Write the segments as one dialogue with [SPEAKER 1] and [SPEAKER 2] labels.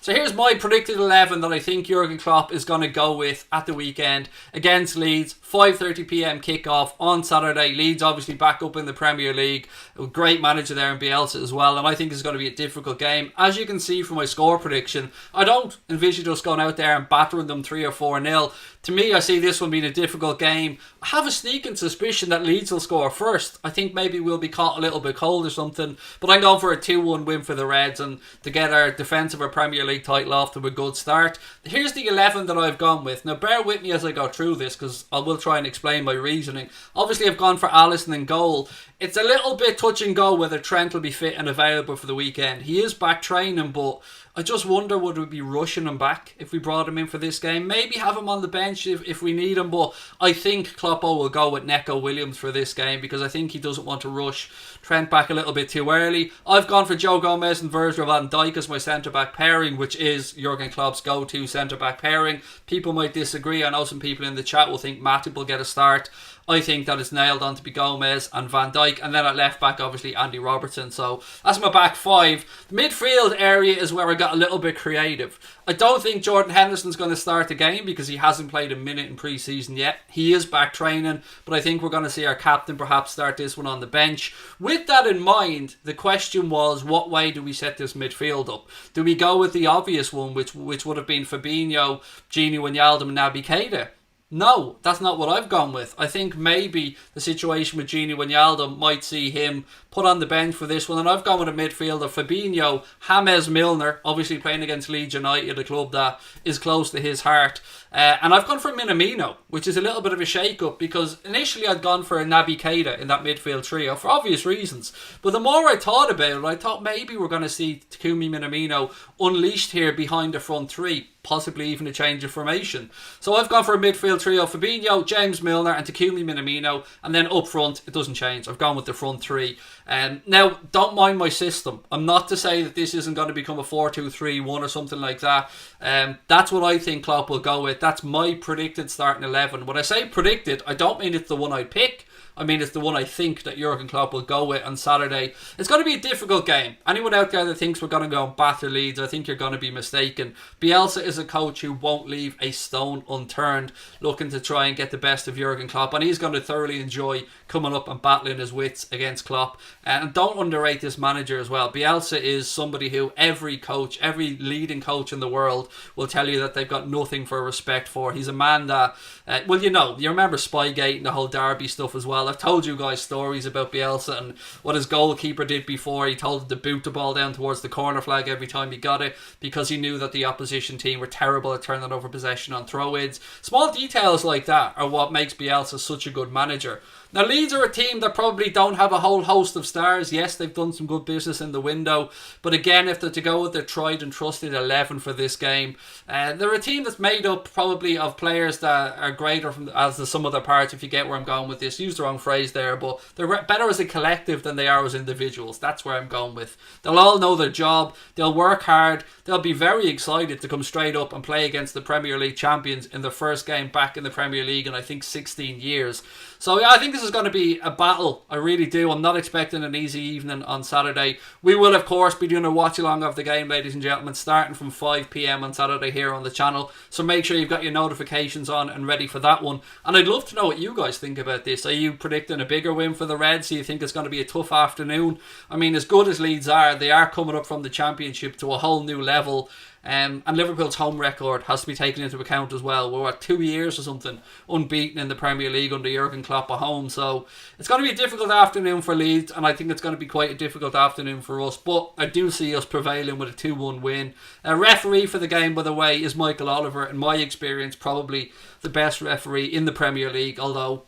[SPEAKER 1] So here's my predicted 11 that I think Jurgen Klopp is going to go with at the weekend against Leeds. 5:30pm kickoff on Saturday. Leeds obviously back up in the Premier League. A great manager there in Bielsa as well, and I think it's going to be a difficult game. As you can see from my score prediction, I don't envision us going out there and battering them 3 or 4-0. To me, I see this one being a difficult game. I have a sneaking suspicion that Leeds will score first. I think maybe we'll be caught a little bit cold or something, but I'm going for a 2-1 win for the Reds and to get our defence of our Premier League title off to a good start. Here's the 11 that I've gone with. Now bear with me as I go through this because I will try and explain my reasoning. Obviously I've gone for Alisson in goal. It's a little bit touch and go whether Trent will be fit and available for the weekend. He is back training, but I just wonder would we be rushing him back if we brought him in for this game. Maybe have him on the bench if we need him, but I think Kloppo will go with Neco Williams for this game because I think he doesn't want to rush Trent back a little bit too early. I've gone for Joe Gomez and Virgil van Dijk as my centre-back pairing, which is Jurgen Klopp's go-to centre-back pairing. People might disagree. I know some people in the chat will think Matip will get a start. I think that it's nailed on to be Gomez and Van Dijk, and then at left back obviously Andy Robertson. So that's my back five. The midfield area is where I got a little bit creative. I don't think Jordan Henderson's going to start the game because he hasn't played a minute in pre-season yet. He is back training, but I think we're going to see our captain perhaps start this one on the bench. With that in mind, the question was, what way do we set this midfield up? Do we go with the obvious one, which would have been Fabinho, Gini Wijnaldum and Naby Keita? No, that's not what I've gone with. I think maybe the situation with Gini Wijnaldum might see him put on the bench for this one, and I've gone with a midfield of Fabinho, James Milner, obviously playing against Leeds United, a club that is close to his heart, and I've gone for Minamino, which is a little bit of a shake-up because initially I'd gone for a Naby Keita in that midfield trio for obvious reasons, but the more I thought about it, I thought maybe we're going to see Takumi Minamino unleashed here behind the front three, possibly even a change of formation. So I've gone for a midfield trio: Fabinho, James Milner and Takumi Minamino, and then up front it doesn't change. I've gone with the front three. Now, don't mind my system. I'm not to say that this isn't going to become a 4-2-3-1 or something like that. That's what I think Klopp will go with. That's my predicted starting 11. When I say predicted, I don't mean it's the one I pick. I mean, it's the one I think that Jurgen Klopp will go with on Saturday. It's going to be a difficult game. Anyone out there that thinks we're going to go and batter Leeds, I think you're going to be mistaken. Bielsa is a coach who won't leave a stone unturned, looking to try and get the best of Jurgen Klopp, and he's going to thoroughly enjoy coming up and battling his wits against Klopp. And don't underrate this manager as well. Bielsa is somebody who every coach, every leading coach in the world will tell you that they've got nothing for respect for. He's a man that, you remember Spygate and the whole Derby stuff as well. I've told you guys stories about Bielsa and what his goalkeeper did before. He told him to boot the ball down towards the corner flag every time he got it because he knew that the opposition team were terrible at turning over possession on throw-ins. Small details like that are what makes Bielsa such a good manager. Now, Leeds are a team that probably don't have a whole host of stars. Yes, they've done some good business in the window. But again, if they're to go with their tried and trusted 11 for this game, they're a team that's made up probably of players that are greater as the sum of their parts, if you get where I'm going with this. Use the wrong phrase there, but they're better as a collective than they are as individuals. That's where I'm going with. They'll all know their job. They'll work hard. They'll be very excited to come straight up and play against the Premier League champions in their first game back in the Premier League in, I think, 16 years. So yeah, I think this is going to be a battle. I really do. I'm not expecting an easy evening on Saturday. We will, of course, be doing a watch-along of the game, ladies and gentlemen, starting from 5pm on Saturday here on the channel. So make sure you've got your notifications on and ready for that one. And I'd love to know what you guys think about this. Are you predicting a bigger win for the Reds? Do you think it's going to be a tough afternoon? I mean, as good as Leeds are, they are coming up from the Championship to a whole new level. And Liverpool's home record has to be taken into account as well. We're at 2 years or something unbeaten in the Premier League under Jurgen Klopp at home. So it's going to be a difficult afternoon for Leeds, and I think it's going to be quite a difficult afternoon for us. But I do see us prevailing with a 2-1 win. A referee for the game, by the way, is Michael Oliver. In my experience, probably the best referee in the Premier League, although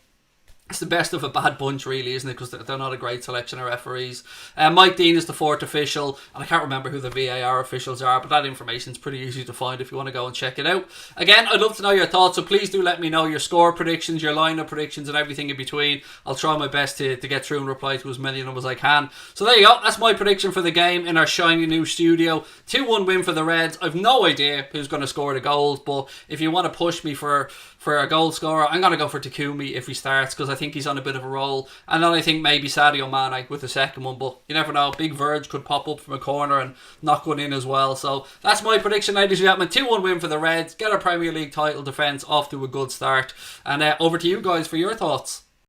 [SPEAKER 1] it's the best of a bad bunch, really, isn't it? Because they're not a great selection of referees. Mike Dean is the fourth official, and I can't remember who the VAR officials are, but that information is pretty easy to find if you want to go and check it out. Again, I'd love to know your thoughts, so please do let me know your score predictions, your lineup predictions, and everything in between. I'll try my best to get through and reply to as many of them as I can. So there you go. That's my prediction for the game in our shiny new studio. 2-1 win for the Reds. I've no idea who's going to score the goals, but if you want to push me for a goal scorer, I'm going to go for Takumi if he starts, because I think he's on a bit of a roll. And then I think maybe Sadio Mane with the second one, but you never know. Big Verge could pop up from a corner and knock one in as well. So that's my prediction, ladies and gentlemen. 2-1 win for the Reds. Get a Premier League title defence off to a good start. And over to you guys for your thoughts.